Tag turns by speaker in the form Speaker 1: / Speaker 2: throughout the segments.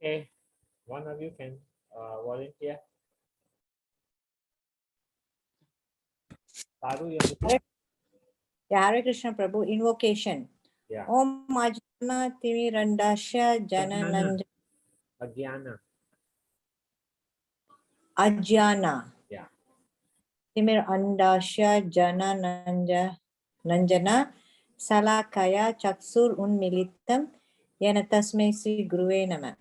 Speaker 1: Okay, one of you can volunteer. Saru, you want to start?
Speaker 2: Yeah, Hare Krishna Prabhu, invocation.
Speaker 1: Yeah.
Speaker 2: Om Ajna Timirandasya
Speaker 1: Ajnana.
Speaker 2: Janananja
Speaker 1: Agyana.
Speaker 2: Ajyana
Speaker 1: Yeah.
Speaker 2: Timirandasya Nanjana Salakaya Chaksur Unmilitam Yanatasme Sri Guruve Nama.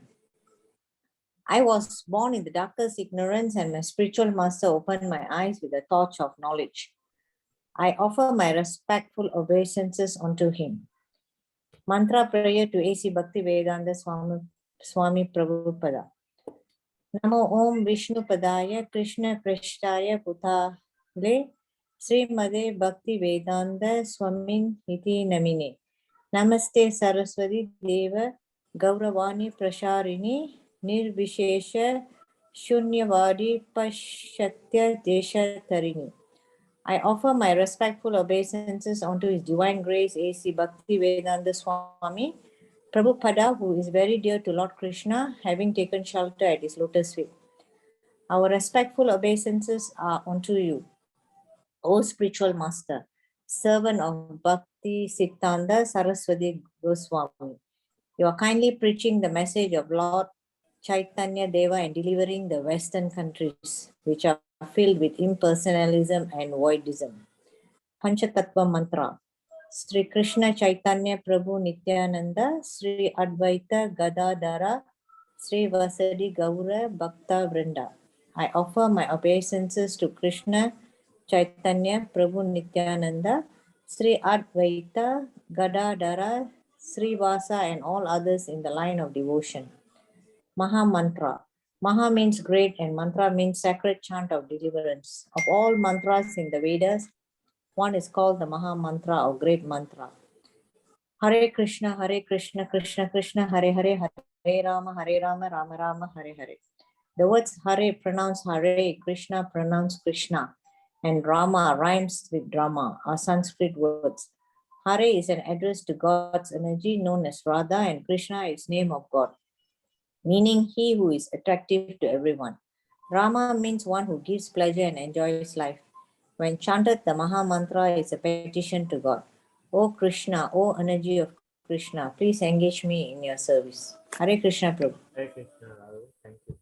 Speaker 2: I was born in the darkest ignorance, and my spiritual master opened my eyes with the torch of knowledge. I offer my respectful obeisances unto him. Mantra prayer to A.C. Bhakti Vedanta Swami Prabhupada. Namo Om Vishnu Padaya Krishna Prishtaya Putale Srimade Bhakti Vedanta Swamin Iti Namine. Namaste Saraswati Deva Gauravani Prasharini Nirvishesha Shunyavadi Pashatya Desha Tarini. I offer my respectful obeisances unto His Divine Grace A.C. Bhakti Vedanta Swami Prabhupada, who is very dear to Lord Krishna, having taken shelter at his lotus feet. Our respectful obeisances are unto you, O spiritual master, servant of Bhakti Siddhanta Saraswati Goswami. You are kindly preaching the message of Lord Chaitanya Deva and delivering the Western countries, which are filled with impersonalism and voidism. Panchatattva Mantra. Sri Krishna Chaitanya Prabhu Nityananda, Sri Advaita Gadadhara, Sri Vasadi Gaura Bhakta Vrinda. I offer my obeisances to Krishna Chaitanya Prabhu Nityananda, Sri Advaita Gadadhara, Sri Vasa, and all others in the line of devotion. Maha Mantra. Maha means great and mantra means sacred chant of deliverance. Of all mantras in the Vedas, one is called the Maha Mantra or Great Mantra. Hare Krishna, Krishna Krishna, Hare Hare, Hare Rama, Rama Rama, Hare Hare. The words Hare pronounce Hare, Krishna pronounce Krishna, and Rama rhymes with Rama are Sanskrit words. Hare is an address to God's energy known as Radha, and Krishna is name of God, meaning he who is attractive to everyone. Rama means one who gives pleasure and enjoys life. When chanted, the Maha Mantra is a petition to God. O Krishna, O energy of Krishna, please engage me in your service. Hare Krishna Prabhu.
Speaker 1: Hare Krishna, Saru. Thank you.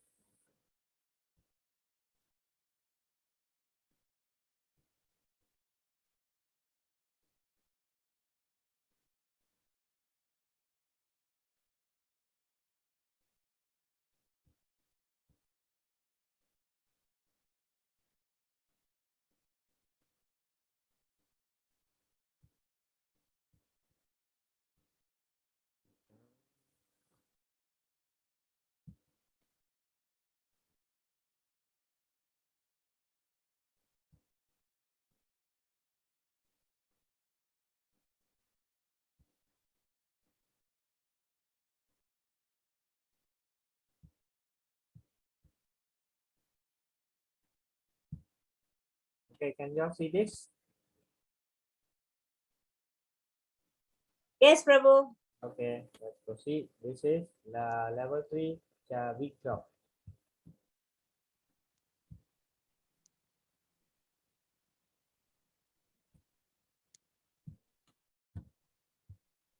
Speaker 1: Okay, can you all see this?
Speaker 2: Yes, Prabhu.
Speaker 1: Okay, let's proceed. This is the level 3 week job.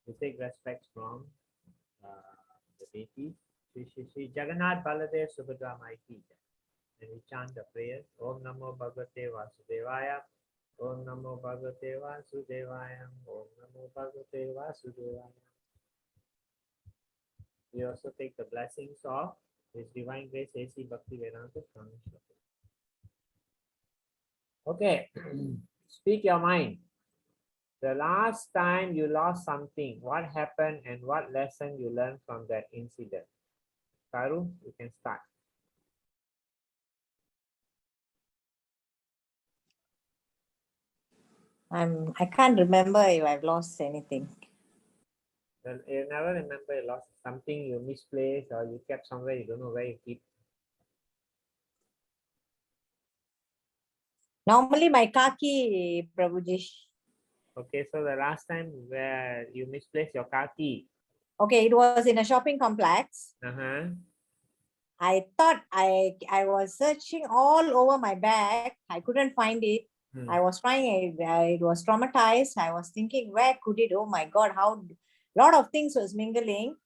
Speaker 1: We take respects from the deities. Shri Jagannath Baladev Subhadra Maiki. And we chant the prayer. Om Namo Bhagavate Vasudevaya. Om Namo Bhagavate Vasudevaya. Om Namo Bhagavate Vasudevaya. We also take the blessings of His Divine Grace A.C. Bhakti Vedanta Swami. Okay, speak your mind. The last time you lost something, what happened and what lesson you learned from that incident? Karu, you can start.
Speaker 2: I can't remember if I've lost anything.
Speaker 1: Then you never remember you lost something you misplaced or you kept somewhere you don't know where you keep.
Speaker 2: Normally my kaki, Prabhuji.
Speaker 1: Okay, so the last time where you misplaced your car key,
Speaker 2: Okay, it was in a shopping complex.
Speaker 1: Uh-huh.
Speaker 2: I thought I was searching all over my bag. I couldn't find it.
Speaker 1: Hmm.
Speaker 2: I was trying. It was traumatized. I was thinking, where could it? Oh my God, how lot of things was mingling.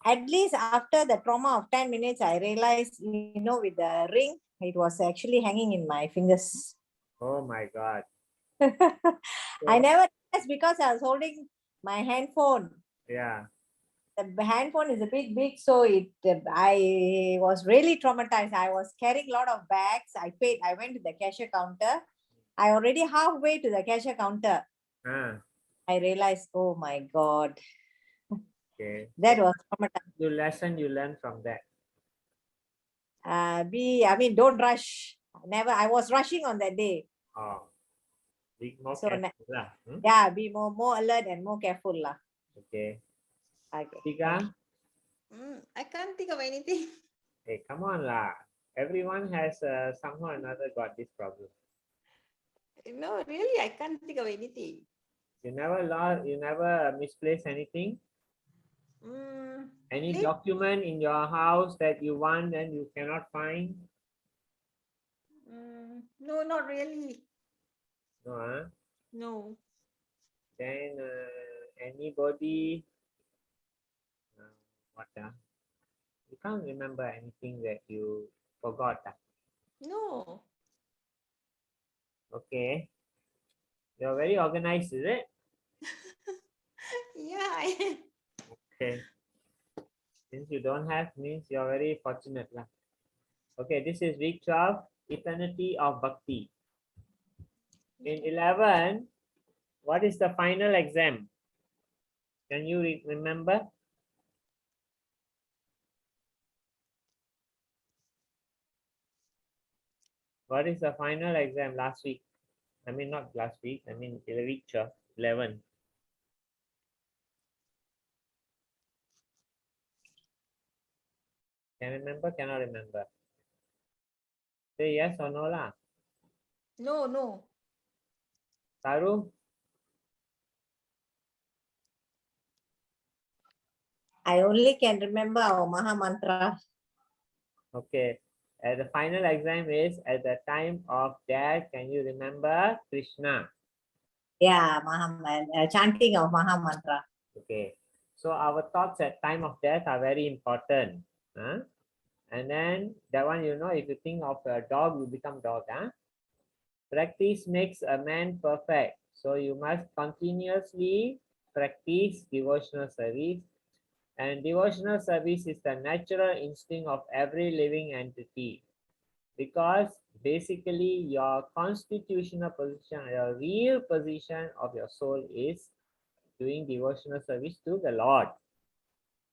Speaker 2: At least after the trauma of 10 minutes, I realized, with the ring, it was actually hanging in my fingers.
Speaker 1: Oh my God.
Speaker 2: I
Speaker 1: So,
Speaker 2: never realized because I was holding my handphone.
Speaker 1: yeah.
Speaker 2: The handphone is a bit big, so I was really traumatized. I was carrying a lot of bags. I went to the cashier counter. I already halfway to the cashier counter.
Speaker 1: Ah,
Speaker 2: I realized, oh my God,
Speaker 1: okay.
Speaker 2: that
Speaker 1: So
Speaker 2: was traumatizing.
Speaker 1: the lesson you learned from that.
Speaker 2: Don't rush. I was rushing on that day.
Speaker 1: Oh, be more
Speaker 2: So
Speaker 1: careful lah.
Speaker 2: yeah, be more alert and more careful lah.
Speaker 1: Okay.
Speaker 2: Okay.
Speaker 1: Tika,
Speaker 3: I can't think of anything.
Speaker 1: hey, come on lah. Everyone has somehow or another got this problem.
Speaker 3: No, really, I can't think of anything.
Speaker 1: You never lost, you never misplaced anything. Any
Speaker 3: Late,
Speaker 1: document in your house that you want and you cannot find?
Speaker 3: no, not really.
Speaker 1: No, huh?
Speaker 3: No.
Speaker 1: Then anybody, what? You can't remember anything that you forgot.
Speaker 3: No.
Speaker 1: Okay. You're very organized, is it?
Speaker 3: Yeah, I
Speaker 1: Okay. Since you don't have, means you're very fortunate lah. Okay, this is week 12, Eternity of Bhakti. In 11, what is the final exam? Can you remember? What is the final exam last week? I mean, not last week. I mean, week 12, 11. Can remember? Cannot remember. Say yes or no lah.
Speaker 3: no.
Speaker 1: Taru?
Speaker 2: I only can remember our Maha Mantra.
Speaker 1: Okay. The final exam is at the time of death. Can you remember Krishna?
Speaker 2: Yeah, chanting of Maha Mantra.
Speaker 1: Okay. So our thoughts at time of death are very important. And then that one, if you think of a dog, you become dog. Practice makes a man perfect. So you must continuously practice devotional service. And devotional service is the natural instinct of every living entity. Because basically your constitutional position, your real position of your soul is doing devotional service to the Lord.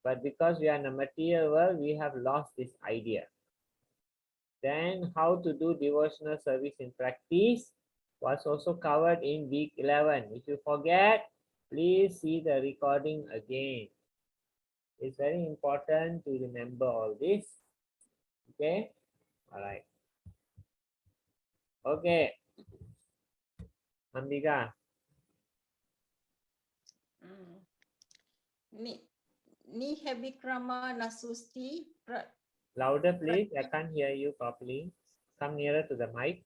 Speaker 1: But because we are in a material world, we have lost this idea. Then how to do devotional service in practice was also covered in week 11. If you forget, please see the recording again. It's very important to remember all this. Okay? All right. Okay. Ambika,
Speaker 3: Ni Hebikrama Nasusti
Speaker 1: louder please. I can't hear you properly. Come nearer to the mic.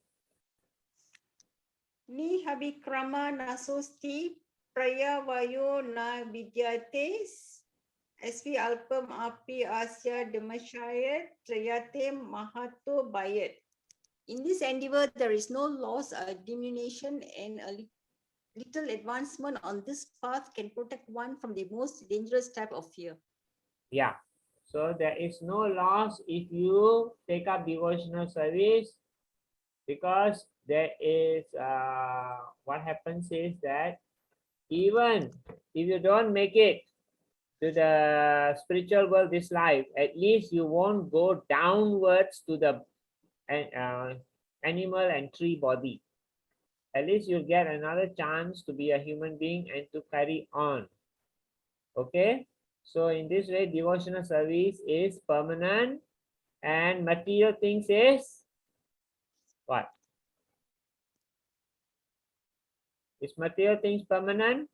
Speaker 3: Ni Habikrama Nasusti Prayavayo Na Vidyates SV Alpam Api Asya Demashayat Trayate Mahato Bayat. In this endeavor, there is no loss or diminution, and a little advancement on this path can protect one from the most dangerous type of fear.
Speaker 1: Yeah. So there is no loss if you take up devotional service, because there is what happens is that even if you don't make it to the spiritual world this life, at least you won't go downwards to the animal and tree body. At least you'll get another chance to be a human being and to carry on. Okay, so in this way devotional service is permanent, and material things is what? Is material things permanent?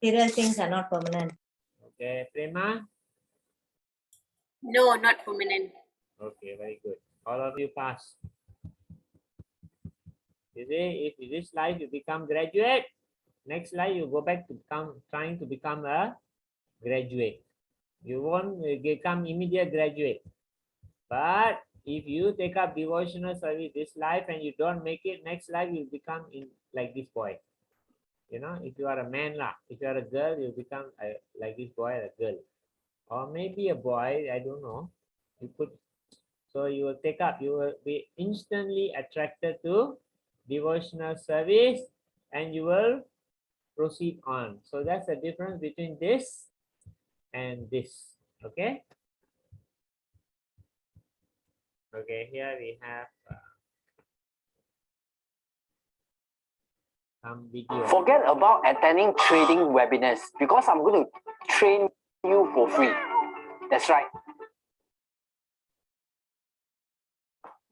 Speaker 2: material things are not permanent.
Speaker 1: Okay, Prema?
Speaker 4: No, not permanent.
Speaker 1: Okay, very good. All of you pass. You see, if in this life you become graduate, next life you go back to trying to become a graduate. You won't become immediate graduate. But if you take up devotional service this life and you don't make it, next life you become like this boy. You know, if you are a man, if you are a girl, you become like this boy, a girl. Or maybe a boy, I don't know. So you will take up, you will be instantly attracted to devotional service and you will proceed on. So that's the difference between this and this. Okay. Okay, here we have some video.
Speaker 5: Forget about attending trading webinars because I'm going to train you for free. That's right.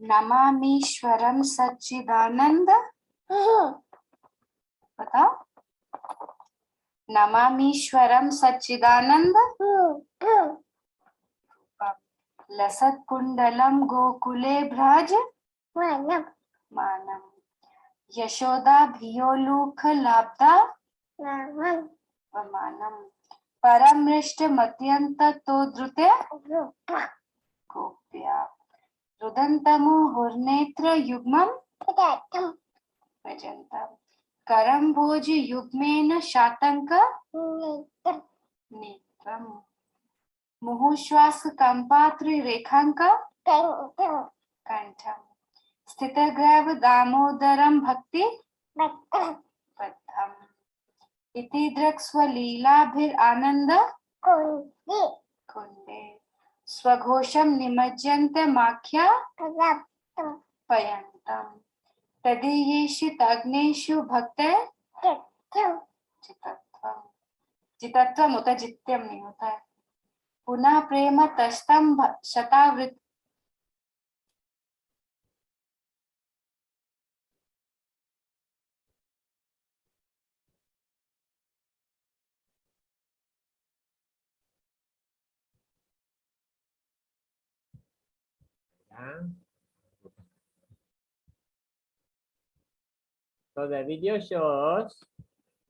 Speaker 6: नमामीश्वरं सच्चिदानंद बताओ नमामीश्वरं सच्चिदानंद लसत् कुंडलं गोकुले भ्राज मानम यशोदा भियोलुख लाब्दा मानम परमृष्ट मत्यंत तो द्रुते गोप्या रुदन्तमो हुर्नेत्र युग्मं भजन्तं करं भोज युग्मेन शातंक नेत्रं मुहुश्वास कंपात्र रेखांक कंठं स्थितग्रैव दामोदरं भक्ति बद्धम् इति दृक्स्वलीलाभिरानन्द कुंडे स्वघोषं निमज्जन्ते माख्या पयन्तम् तदीयेषितग्नेषु भक्ते जितत्वम् जितत्वम् होता है जित्यम नहीं होता है पुनः प्रेम तस्तम शतावृत
Speaker 1: So the video shows,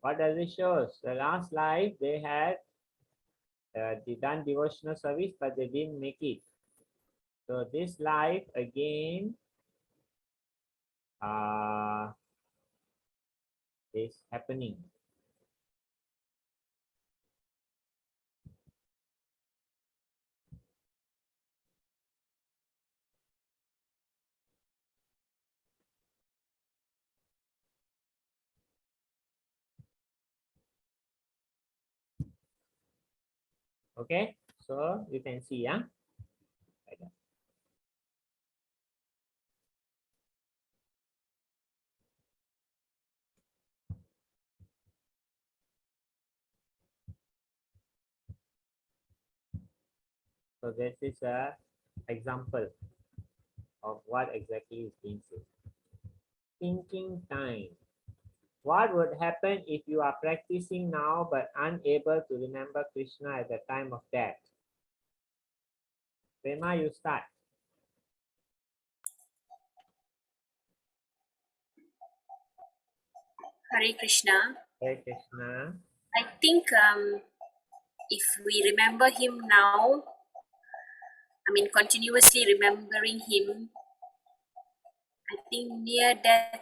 Speaker 1: what does it show? The last life they had they done devotional service, but they didn't make it. So this life again is happening. Okay, so you can see, yeah. Like that. So this is a example of what exactly is being said. Thinking time. What would happen if you are practicing now but unable to remember Krishna at the time of death? Prema, you start.
Speaker 4: Hare Krishna.
Speaker 1: Hare Krishna.
Speaker 4: I think if we remember him now, I mean continuously remembering him, I think near death,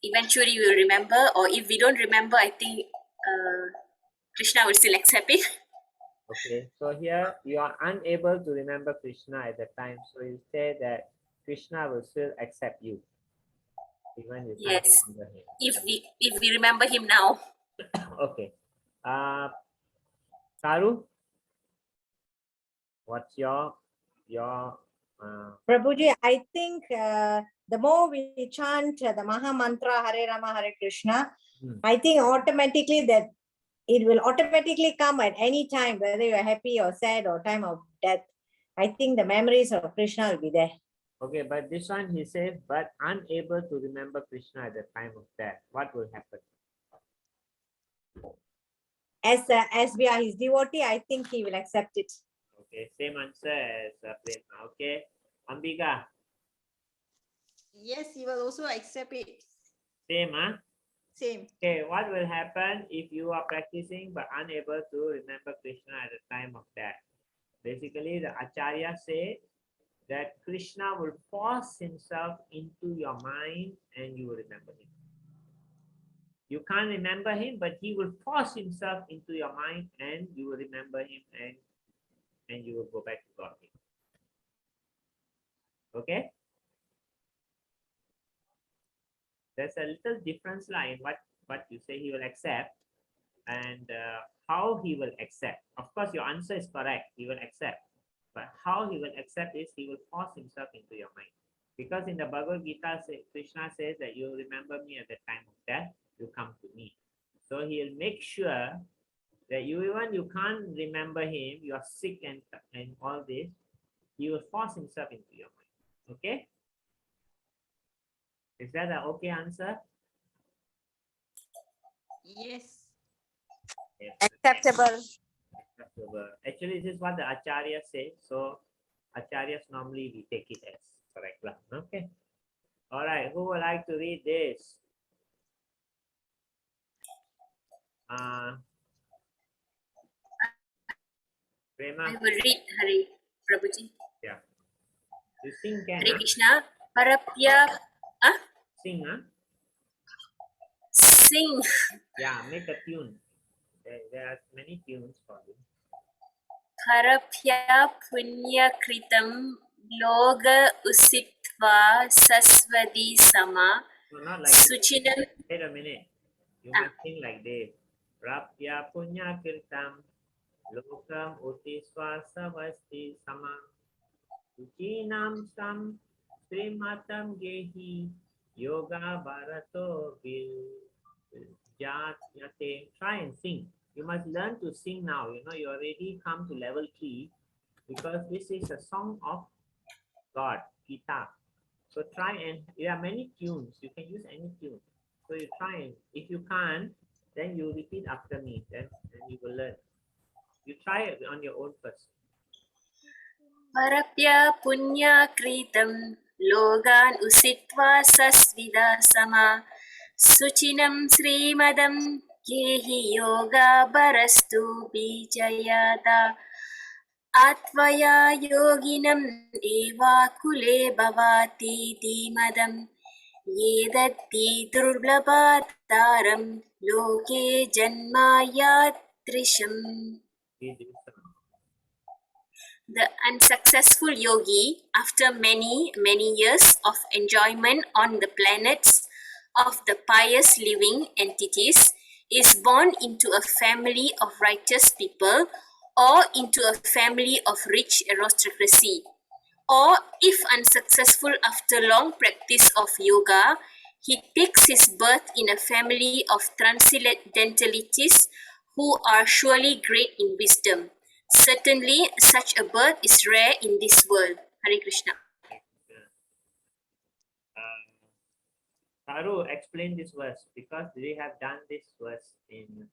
Speaker 4: eventually we will remember, or if we don't remember, I think Krishna will still accept it.
Speaker 1: Okay, so here you are unable to remember Krishna at the time, so you say that Krishna will still accept you. Even if you
Speaker 4: Yes,
Speaker 1: can't remember him.
Speaker 4: if we remember him now.
Speaker 1: Okay. Karu, what's your
Speaker 2: Prabhuji, I think the more we chant the Maha Mantra Hare Rama Hare Krishna, I think automatically that it will automatically come at any time, whether you are happy or sad or time of death. I think the memories of Krishna will be there.
Speaker 1: okay, but this one he says, but unable to remember Krishna at the time of death. What will happen?
Speaker 2: as we are his devotee, I think he will accept it.
Speaker 1: Okay, same answer as Prema. Okay, Ambika,
Speaker 3: Yes, he will also accept it.
Speaker 1: same, huh?
Speaker 3: Same.
Speaker 1: Okay, what will happen if you are practicing but unable to remember Krishna at the time of death? Basically, the Acharya say that Krishna will force himself into your mind and you will remember him. You can't remember him, but he will force himself into your mind and you will remember him and you will go back to God. Okay? There's a little difference in what you say he will accept and how he will accept. Of course, your answer is correct. He will accept. But how he will accept is he will force himself into your mind. Because in the Bhagavad Gita, Krishna says that you remember me at the time of death, you come to me. So he'll make sure that you can't remember him, you are sick and all this, he will force himself into your mind. Okay? Is that an okay answer?
Speaker 3: Yes.
Speaker 1: Yes.
Speaker 2: Acceptable.
Speaker 1: Acceptable. Actually, this is what the Acharya says. So Acharyas normally we take it as correct. Okay. All right. Who would like to read this? Prema.
Speaker 4: I will read Hari Prabhuji.
Speaker 1: Yeah. You sing, can?
Speaker 4: Hare Krishna. Parapya.
Speaker 1: Sing, huh?
Speaker 4: Sing.
Speaker 1: Yeah, make a tune. There are many tunes for you.
Speaker 4: Parapya punya kritam loga usitva saswadi sama
Speaker 1: No, not like
Speaker 4: suchinam.
Speaker 1: Wait a minute. You must sing like this. Prapya punya kirtam lokam utiswa savasti sama suchinam sam srimatam gehi yoga bharato Jatyate. Try and sing. You must learn to sing now. You know, you already come to level 3 because this is a song of God, Gita. So try and there are many tunes. You can use any tune. So you try and if you can't, then you repeat after me. Then you will learn. You try it on your own first.
Speaker 4: Parapya punya kritam logan usitva sasvida sama suchinam srimadam gehi yoga barastu bijayata atvaya yoginam eva kule bhavati dimadam yedatti durlabhataram loke janmayadrisham. The unsuccessful yogi, after many years of enjoyment on the planets of the pious living entities, is born into a family of righteous people or into a family of rich aristocracy. Or, if unsuccessful after long practice of yoga, he takes his birth in a family of transcendentalities who are surely great in wisdom. Certainly, such a birth is rare in this world. Hare Krishna.
Speaker 1: Saru, explain this verse because they have done this verse in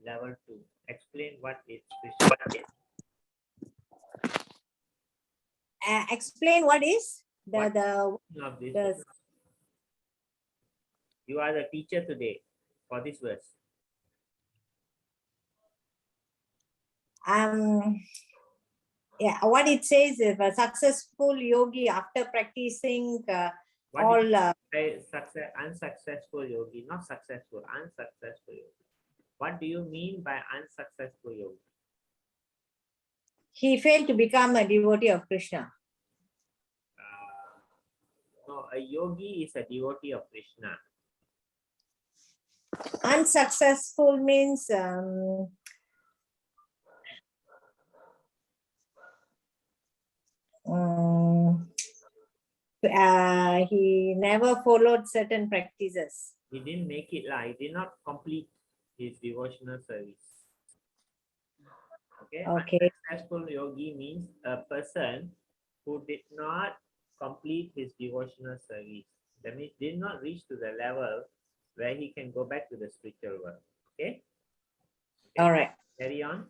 Speaker 1: level 2. Explain what is Krishna.
Speaker 2: Explain what is
Speaker 1: What
Speaker 2: the
Speaker 1: of this.
Speaker 2: the
Speaker 1: You are the teacher today for this verse.
Speaker 2: yeah, what it says is a successful yogi after practicing
Speaker 1: What
Speaker 2: all
Speaker 1: is unsuccessful yogi, not successful, unsuccessful yogi. What do you mean by unsuccessful yogi?
Speaker 2: he failed to become a devotee of Krishna.
Speaker 1: No, a yogi is a devotee of Krishna.
Speaker 2: Unsuccessful means he never followed certain practices.
Speaker 1: He didn't make it He did not complete his devotional service. Okay. Unsuccessful yogi means a person who did not complete his devotional service. That means did not reach to the level where he can go back to the spiritual world. Okay.
Speaker 2: All right.
Speaker 1: Carry on.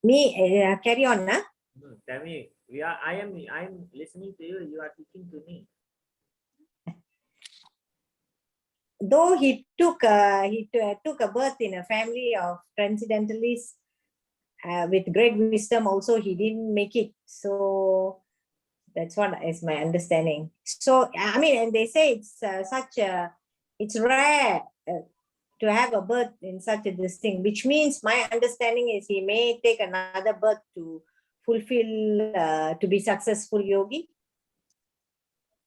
Speaker 2: Me, carry on, huh?
Speaker 1: Tell me. I am listening to you. You are teaching to me.
Speaker 2: Though he took took a birth in a family of transcendentalists with great wisdom, also he didn't make it. So that's what is my understanding. So I mean, and they say it's it's rare to have a birth in such a this thing, which means my understanding is he may take another birth to fulfill to be successful yogi.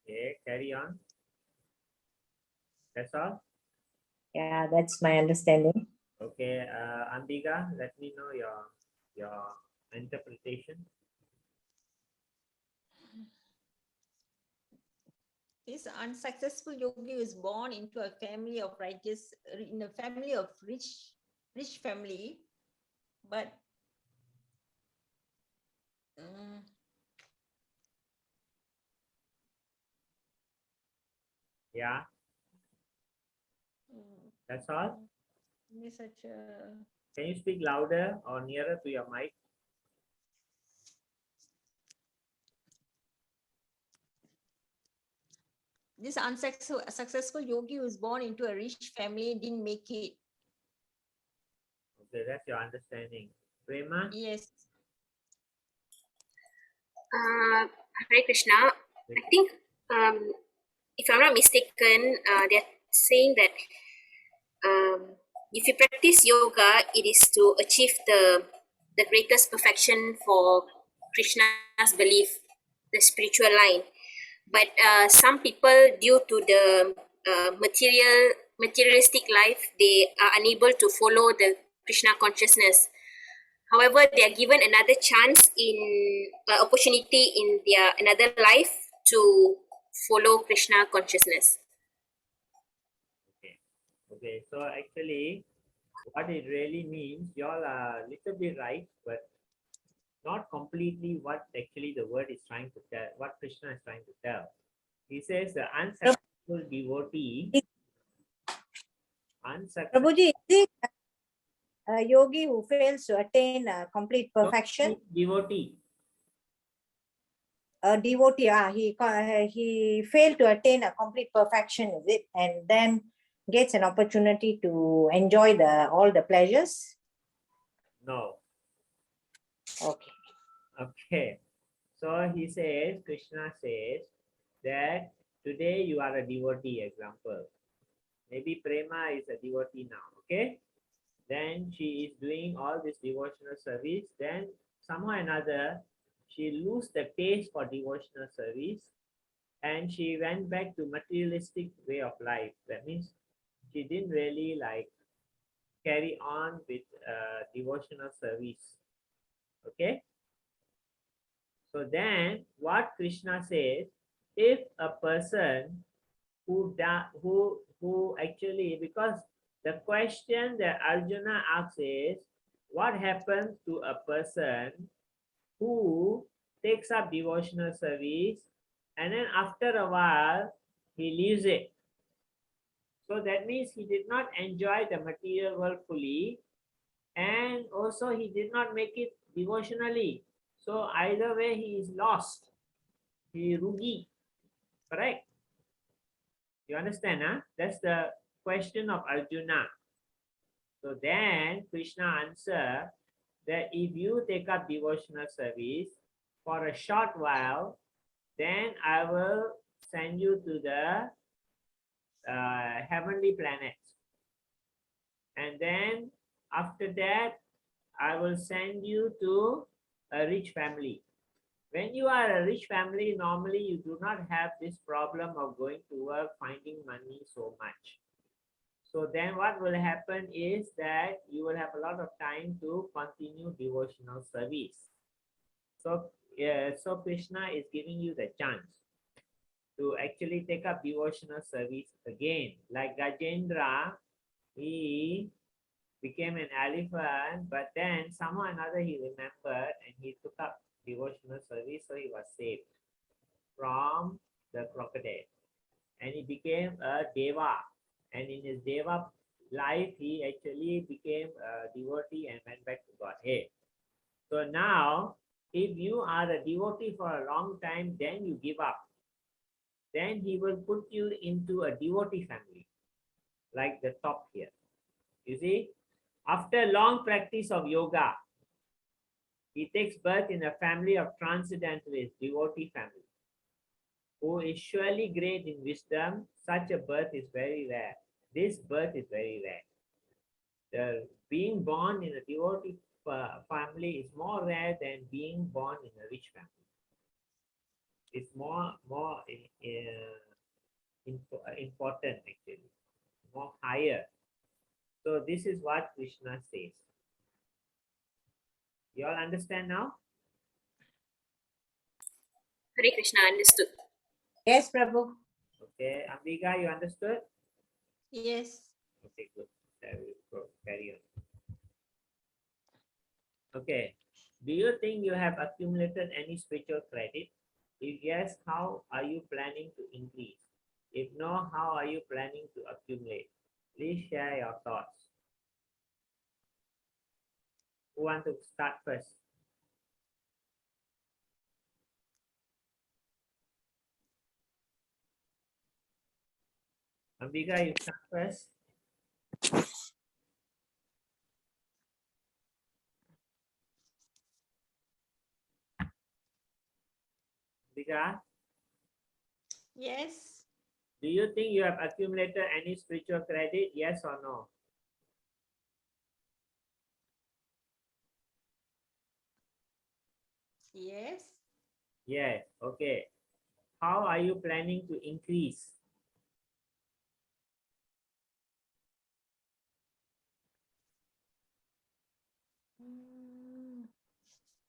Speaker 1: Okay, carry on. That's all.
Speaker 2: Yeah, that's my understanding.
Speaker 1: Okay, Ambika, let me know your interpretation.
Speaker 3: This unsuccessful yogi is born into a family of righteous, in a family of rich family, but
Speaker 1: Yeah, that's all.
Speaker 3: such a
Speaker 1: Can you speak louder or nearer to your mic?
Speaker 3: this successful yogi who was born into a rich family didn't make it.
Speaker 1: Okay, that's your understanding. Prema?
Speaker 3: Yes.
Speaker 4: Hare Krishna. I think, if I'm not mistaken, they're saying that if you practice yoga, it is to achieve the greatest perfection for Krishna's belief, the spiritual line. But some people, due to the materialistic life, they are unable to follow the Krishna consciousness. However, they are given another chance in opportunity in their another life to follow Krishna consciousness.
Speaker 1: Okay, so actually, what it really means, you all are a little bit right, but not completely what actually the word is trying to tell, what Krishna is trying to tell. He says the unsuccessful devotee,
Speaker 2: Prabhuji, is it a yogi who fails to attain complete perfection?
Speaker 1: devotee.
Speaker 2: A devotee, he failed to attain a complete perfection, is it? And then gets an opportunity to enjoy all the pleasures.
Speaker 1: No.
Speaker 2: Okay.
Speaker 1: Okay. So he says, Krishna says that today you are a devotee, example. Maybe Prema is a devotee now, okay? Then she is doing all this devotional service. Then somehow or another, she lose the taste for devotional service and she went back to materialistic way of life. That means she didn't really like carry on with devotional service. Okay. So then what Krishna says, if a person who actually, because the question that Arjuna asks is, what happens to a person who takes up devotional service and then after a while he leaves it? So that means he did not enjoy the material world fully, and also he did not make it devotionally. So either way he is lost. He rugi. Correct? You understand, huh? That's the question of Arjuna. So then Krishna answered that if you take up devotional service for a short while, then I will send you to the heavenly planets. And then after that, I will send you to a rich family. When you are a rich family, normally you do not have this problem of going to work, finding money so much. So then what will happen is that you will have a lot of time to continue devotional service. So, so Krishna is giving you the chance to actually take up devotional service again. Like Gajendra, he became an elephant, but then somehow or another he remembered and he took up devotional service, so he was saved from the crocodile. And he became a deva. And in his deva life, he actually became a devotee and went back to Godhead. So now, if you are a devotee for a long time, then you give up. Then he will put you into a devotee family, like the top here. You see, after long practice of yoga, he takes birth in a family of transcendentalists, devotee family, who is surely great in wisdom. Such a birth is very rare. This birth is very rare. The being born in a devotee family is more rare than being born in a rich family. It's more important actually, more higher. So this is what Krishna says. You all understand now?
Speaker 4: Hare Krishna, understood.
Speaker 2: Yes, Prabhu.
Speaker 1: Okay, Ambika, you understood?
Speaker 3: Yes.
Speaker 1: Okay, good. I will go carry on. Okay. Do you think you have accumulated any spiritual credit? If yes, how are you planning to increase? If no, how are you planning to accumulate? Please share your thoughts. Who want to start first? Ambika, you start first. Ambika,
Speaker 3: Yes.
Speaker 1: do you think you have accumulated any spiritual credit? Yes or no?
Speaker 3: Yes.
Speaker 1: Yes. Okay. How are you planning to increase?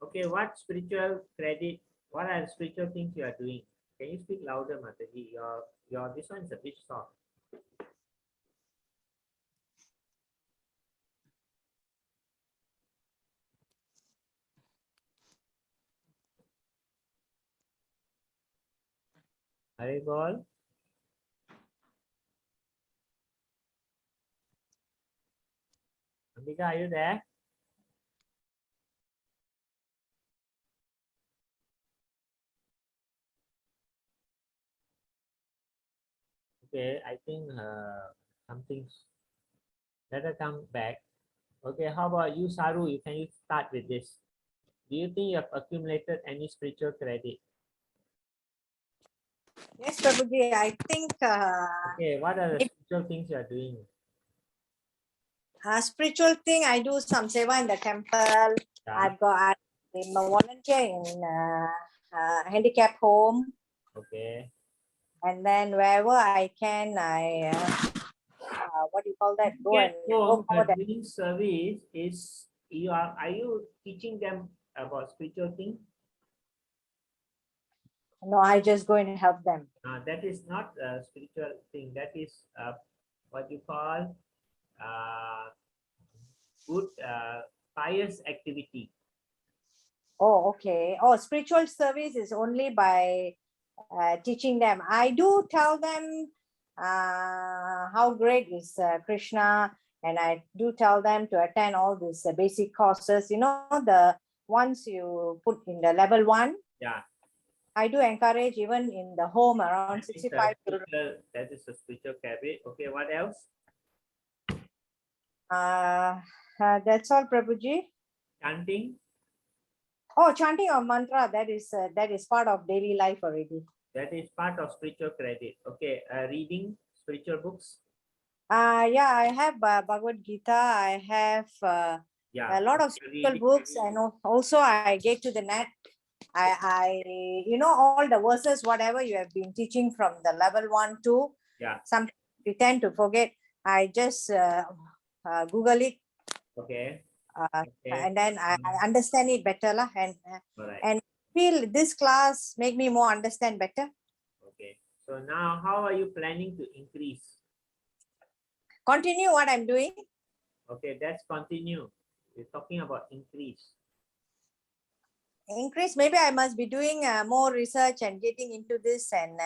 Speaker 1: Okay, what spiritual credit, what are the spiritual things you are doing? Can you speak louder, Mataji? Your this one is a bit soft. Haribol? Ambika, are you there? Okay, I think something's, let her come back. Okay, how about you, Saru? Can you start with this? Do you think you have accumulated any spiritual credit?
Speaker 2: Yes, Prabhuji. I think
Speaker 1: Okay, what are the spiritual things you are doing?
Speaker 2: spiritual thing, I do some seva in the temple.
Speaker 1: Yeah.
Speaker 2: I'm a volunteer in handicap home.
Speaker 1: Okay.
Speaker 2: And then wherever I can, I what do you call that? Go and go for that.
Speaker 1: Doing service is are you teaching them about spiritual things?
Speaker 2: No, I just go and help them.
Speaker 1: That is not a spiritual thing. That is what you call good pious activity.
Speaker 2: Oh, okay. Oh, spiritual service is only by teaching them. I do tell them how great is Krishna, and I do tell them to attend all these basic courses. You know, the ones you put in the level 1.
Speaker 1: Yeah.
Speaker 2: I do encourage even in the home around 65 children.
Speaker 1: That is a spiritual habit. Okay, what else?
Speaker 2: That's all, Prabhuji.
Speaker 1: Chanting.
Speaker 2: Oh, chanting of mantra, that is part of daily life already.
Speaker 1: That is part of spiritual credit. Okay, reading spiritual books.
Speaker 2: Yeah, I have Bhagavad Gita. I have a lot of spiritual books, and also I get to the net. I all the verses, whatever you have been teaching from the level 1 to.
Speaker 1: Yeah.
Speaker 2: Sometimes we tend to forget. I just Google it.
Speaker 1: Okay.
Speaker 2: And then I understand it better lah,
Speaker 1: Right.
Speaker 2: and feel this class make me more understand better.
Speaker 1: Okay. So now, how are you planning to increase?
Speaker 2: Continue what I'm doing.
Speaker 1: Okay, that's continue. We're talking about increase.
Speaker 2: Increase, maybe I must be doing more research and getting into this, and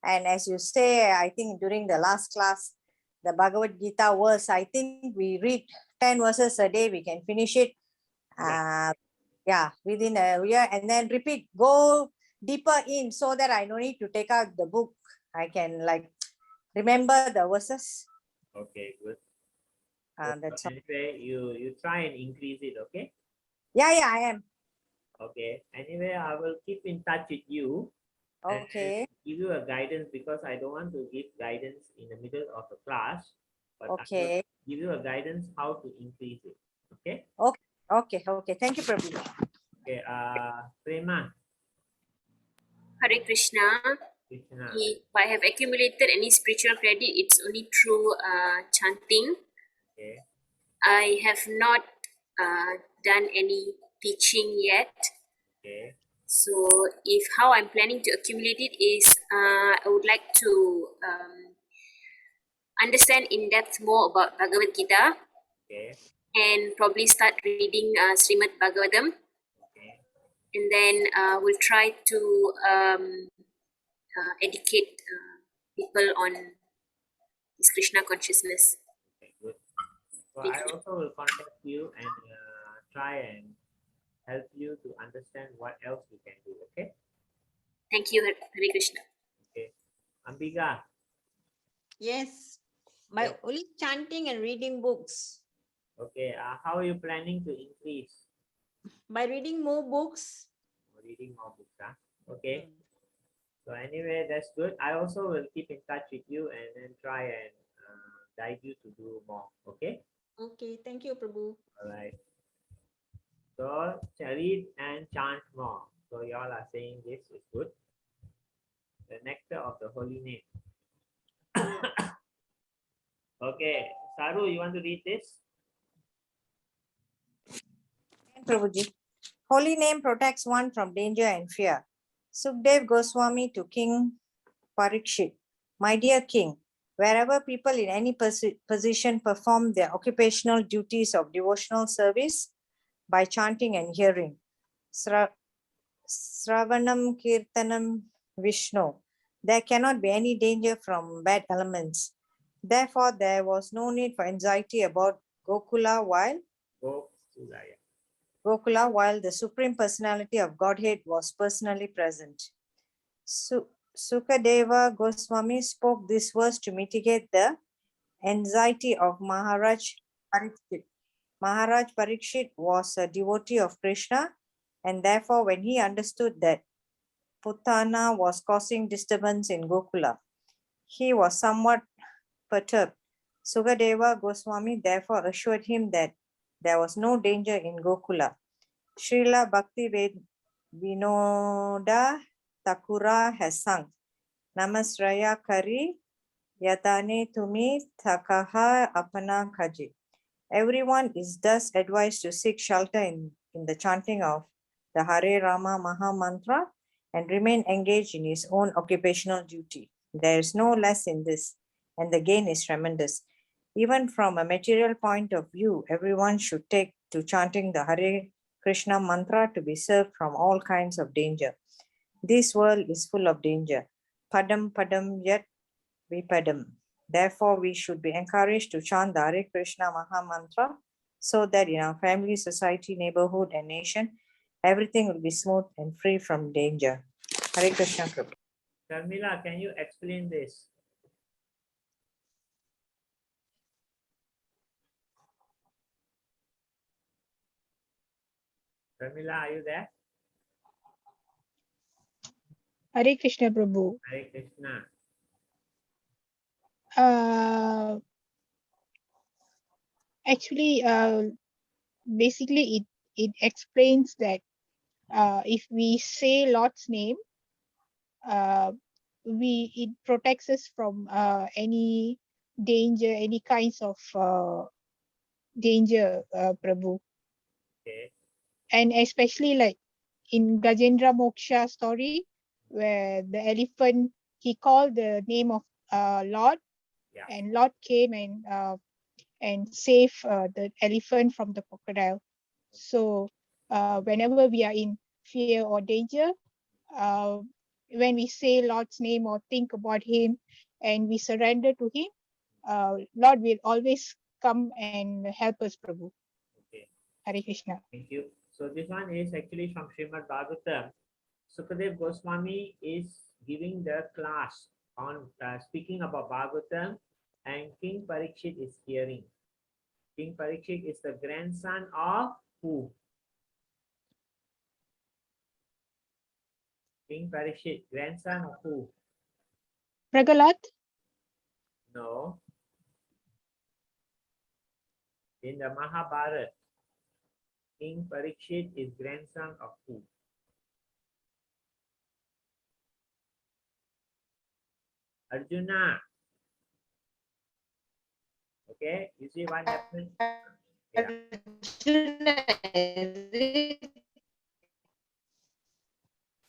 Speaker 2: as you say, I think during the last class the Bhagavad Gita verse. I think we read 10 verses a day. We can finish it. Yeah, within a year, and then repeat. Go deeper in so that I don't need to take out the book. I can like remember the verses.
Speaker 1: Okay, good.
Speaker 2: That's all.
Speaker 1: Anyway, you try and increase it, okay?
Speaker 2: Yeah, I am.
Speaker 1: Okay. Anyway, I will keep in touch with you. And
Speaker 2: Okay.
Speaker 1: give you a guidance because I don't want to give guidance in the middle of a class, but I will
Speaker 2: Okay.
Speaker 1: give you a guidance how to increase it. Okay.
Speaker 2: Okay. Thank you, Prabhu.
Speaker 1: Okay. Prema.
Speaker 4: Hare Krishna.
Speaker 1: Krishna.
Speaker 4: If I have accumulated any spiritual credit, it's only through chanting.
Speaker 1: Okay.
Speaker 4: I have not done any teaching yet.
Speaker 1: Okay.
Speaker 4: So if how I'm planning to accumulate it is I would like to understand in depth more about Bhagavad Gita
Speaker 1: Okay.
Speaker 4: and probably start reading Srimad Bhagavatam,
Speaker 1: Okay.
Speaker 4: and then we'll try to educate people on this Krishna consciousness.
Speaker 1: Okay. Good. So I also will contact you and try and help you to understand what else we can do. Okay.
Speaker 4: Thank you, Hare Krishna.
Speaker 1: Okay. Ambika.
Speaker 3: Yes. By
Speaker 1: Yeah.
Speaker 3: only chanting and reading books.
Speaker 1: Okay. How are you planning to increase?
Speaker 3: By reading more books.
Speaker 1: Reading more books. Okay. So anyway, that's good. I also will keep in touch with you and then try and guide you to do more. Okay.
Speaker 3: Okay. Thank you, Prabhu.
Speaker 1: All right. So read and chant more. So y'all are saying this is good. The nectar of the holy name. Okay. Saru, you want to read this?
Speaker 2: Prabhuji. Holy name protects one from danger and fear. Sukdev Goswami to King Parikshit. My dear king, wherever people in any position perform their occupational duties of devotional service by chanting and hearing, Sravanam Kirtanam Vishnu, there cannot be any danger from bad elements. Therefore, there was no need for anxiety about Gokula while the Supreme Personality of Godhead was personally present. Sukadeva Goswami spoke this verse to mitigate the anxiety of Maharaj Parikshit. Maharaj Parikshit was a devotee of Krishna, and therefore when he understood that Putana was causing disturbance in Gokula, he was somewhat perturbed. Sukadeva Goswami therefore assured him that there was no danger in Gokula. Srila Bhakti Vinoda Thakura has sung, Namasraya Kari Yatane Tumi Takaha Apana Kaji. Everyone is thus advised to seek shelter in the chanting of the Hare Rama Maha Mantra and remain engaged in his own occupational duty. There is no less in this, and the gain is tremendous. Even from a material point of view, everyone should take to chanting the Hare Krishna mantra to be saved from all kinds of danger. This world is full of danger. Padam padam yat vipadam. Therefore, we should be encouraged to chant the Hare Krishna Maha Mantra so that in our family, society, neighborhood, and nation, everything will be smooth and free from danger. Hare Krishna Prabhu.
Speaker 1: Sharmila, can you explain this? Sharmila, are you there?
Speaker 7: Hare Krishna Prabhu.
Speaker 1: Hare Krishna.
Speaker 7: Actually, basically it explains that if we say Lord's name, it protects us from any danger, any kinds of danger, Prabhu.
Speaker 1: Okay.
Speaker 7: And especially like in Gajendra Moksha story, where the elephant, he called the name of Lord,
Speaker 1: Yeah.
Speaker 7: and Lord came and save the elephant from the crocodile. So whenever we are in fear or danger, when we say Lord's name or think about him and we surrender to him, Lord will always come and help us, Prabhu.
Speaker 1: Okay,
Speaker 7: Hare Krishna.
Speaker 1: thank you. So this one is actually from Srimad Bhagavatam. Sukadev Goswami is giving the class on speaking about Bhagavatam, and King Parikshit is hearing. King Parikshit is the grandson of who? King Parikshit, grandson of who?
Speaker 7: Pragalat?
Speaker 1: No. In the Mahabharata, King Parikshit is grandson of who? Arjuna. Okay, you see what happened? Yeah.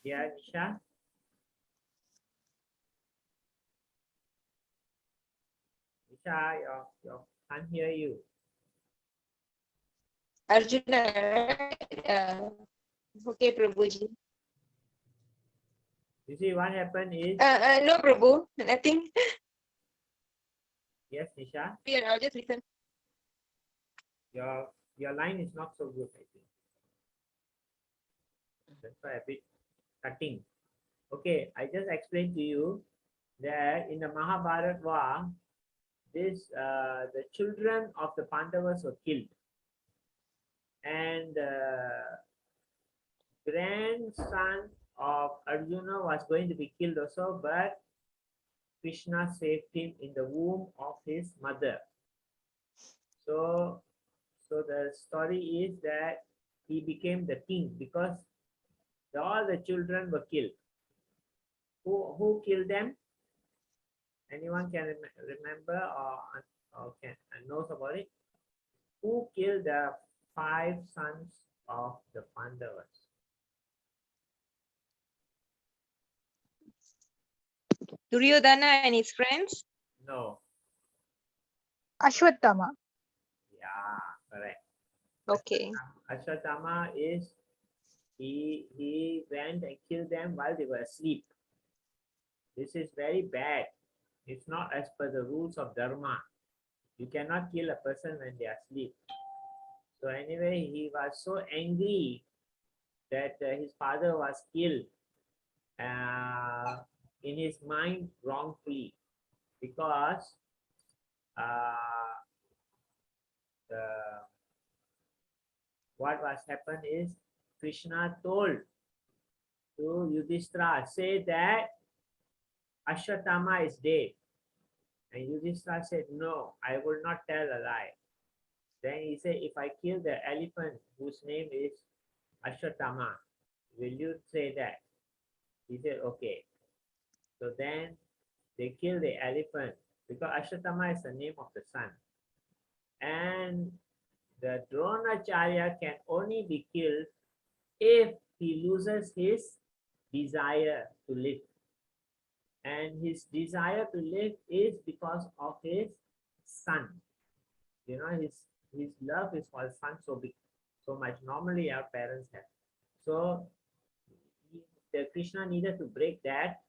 Speaker 1: Yeah, Nisha. Nisha, can't hear you.
Speaker 8: Arjuna, okay, Prabhuji.
Speaker 1: You see what happened is,
Speaker 8: No, Prabhu, nothing.
Speaker 1: yes, Nisha,
Speaker 8: Yeah, I'll just listen.
Speaker 1: your line is not so good, I think. That's why a bit cutting. Okay, I just explained to you that in the Mahabharata war, the children of the Pandavas were killed, and grandson of Arjuna was going to be killed also, but Krishna saved him in the womb of his mother. So the story is that he became the king because all the children were killed. Who killed them? Anyone can remember or can knows about it? Who killed the 5 sons of the Pandavas?
Speaker 8: Duryodhana and his friends.
Speaker 1: No.
Speaker 7: Ashwatthama.
Speaker 1: Yeah, correct.
Speaker 8: Okay.
Speaker 1: Ashwatthama is he went and killed them while they were asleep. This is very bad. It's not as per the rules of Dharma. You cannot kill a person when they are asleep. So anyway, he was so angry that his father was killed in his mind wrongfully, because what was happened is Krishna told to Yudhishthira, say that Ashwatthama is dead. And Yudhishthira said, no, I will not tell a lie. Then he said, if I kill the elephant whose name is Ashwatthama, will you say that? He said, okay. So then they kill the elephant because Ashwatthama is the name of the sun. And the Dronacharya can only be killed if he loses his desire to live. And his desire to live is because of his son. You know, his love is for his son so big, so much. Normally our parents have. So the Krishna needed to break that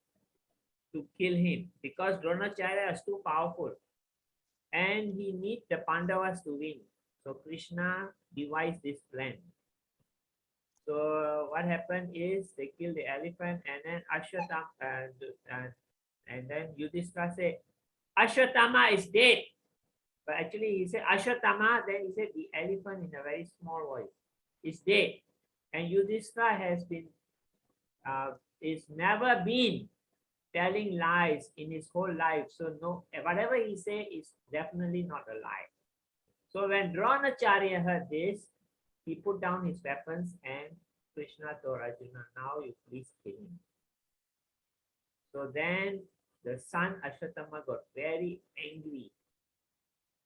Speaker 1: to kill him because Dronacharya is too powerful and he needs the Pandavas to win. So Krishna devised this plan. So what happened is they killed the elephant, and then Ashwatthama and then Yudhishthira said, Ashwatthama is dead. But actually he said Ashwatthama, then he said the elephant in a very small voice is dead. And Yudhishthira has been is never been telling lies in his whole life. So no, whatever he say is definitely not a lie. So when Dronacharya heard this, he put down his weapons and Krishna told Arjuna, now you please kill him. So then the son Ashwatthama got very angry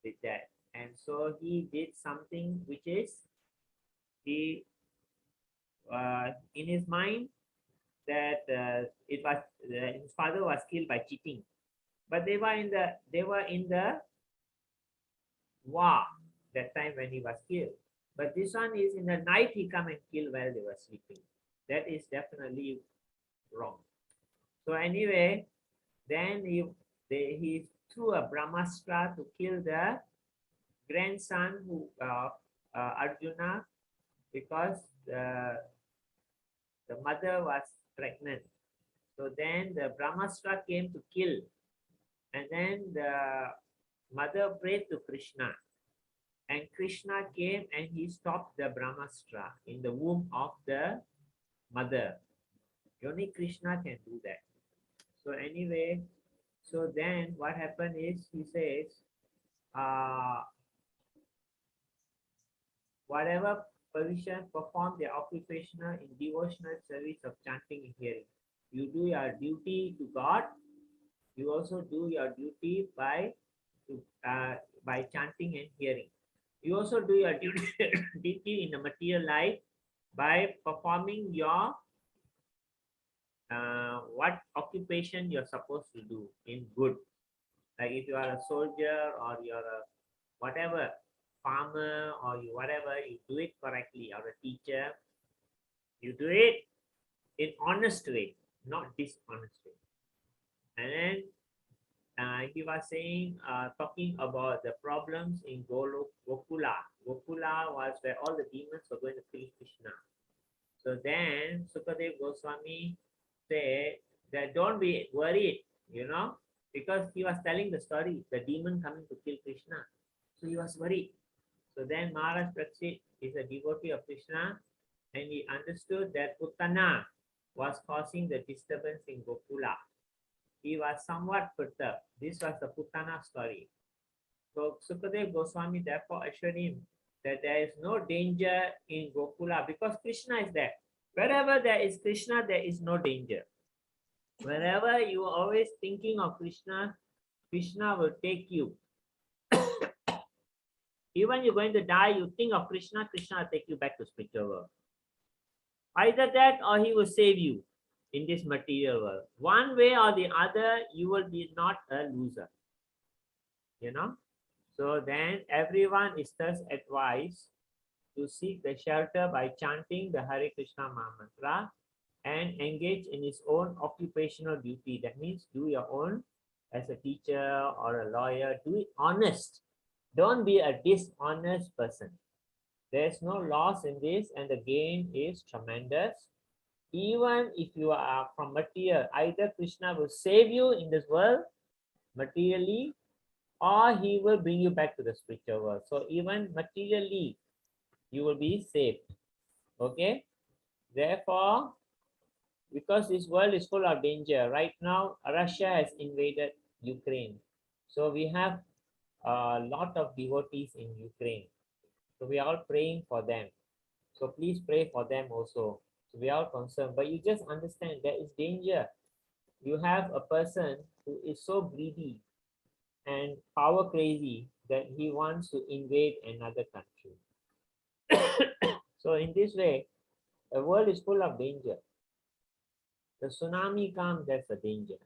Speaker 1: with that. And so he did something which is, he in his mind that it was his father was killed by cheating, but they were in the war that time when he was killed. But this one is in the night he come and kill while they were sleeping. That is definitely wrong. So anyway, then he threw a Brahmastra to kill the grandson of Arjuna, because the mother was pregnant. So then the Brahmastra came to kill, and then the mother prayed to Krishna, and Krishna came and he stopped the Brahmastra in the womb of the mother. Only Krishna can do that. So anyway, so then what happened is, he says, whatever position perform their occupational in devotional service of chanting and hearing. You do your duty to God. You also do your duty by chanting and hearing. You also do your duty in the material life by performing your what occupation you're supposed to do in good. Like if you are a soldier, or you're a whatever, farmer, or you whatever, you do it correctly. Or a teacher, you do it in honest way, not dishonest way. And then he was saying, talking about the problems in Gokula. Gokula was where all the demons were going to kill Krishna. So then Sukadev Goswami said that don't be worried, because he was telling the story, the demon coming to kill Krishna. So he was worried. So then Maharaj Prakshit is a devotee of Krishna, and he understood that Putana was causing the disturbance in Gokula. He was somewhat perturbed. This was the Putana story. So Sukadev Goswami therefore assured him that there is no danger in Gokula, because Krishna is there. Wherever there is Krishna, there is no danger. Wherever you are always thinking of Krishna, Krishna will take you. Even you're going to die, you think of Krishna, Krishna will take you back to spiritual world. Either that, or he will save you in this material world. One way or the other, you will be not a loser. So then everyone is thus advised to seek the shelter by chanting the Hare Krishna Mantra and engage in his own occupational duty. That means do your own, as a teacher or a lawyer, do it honest. Don't be a dishonest person. There's no loss in this, and the gain is tremendous. Even if you are from material, either Krishna will save you in this world materially, or he will bring you back to the spiritual world. So even materially, you will be saved. Okay? Therefore, because this world is full of danger, right now Russia has invaded Ukraine. So we have a lot of devotees in Ukraine. So we are all praying for them. So please pray for them also. So we are all concerned. But you just understand there is danger. You have a person who is so greedy and power crazy that he wants to invade another country. So in this way, the world is full of danger. The tsunami comes, there's a danger.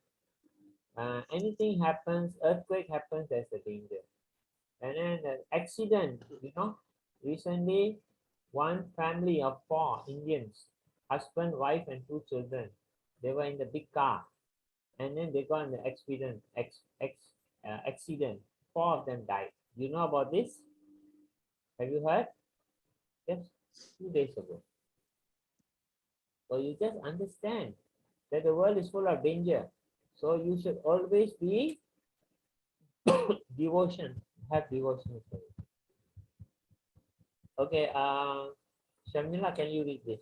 Speaker 1: Anything happens, earthquake happens, there's a danger. And then an accident, recently one family of 4 Indians, husband, wife, and 2 children, they were in the big car, and then they got in the accident. 4 of them died. You know about this? Have you heard? Just 2 days ago. So you just understand that the world is full of danger. So you should always be devotion, have devotion. Okay, Shamila, can you read this?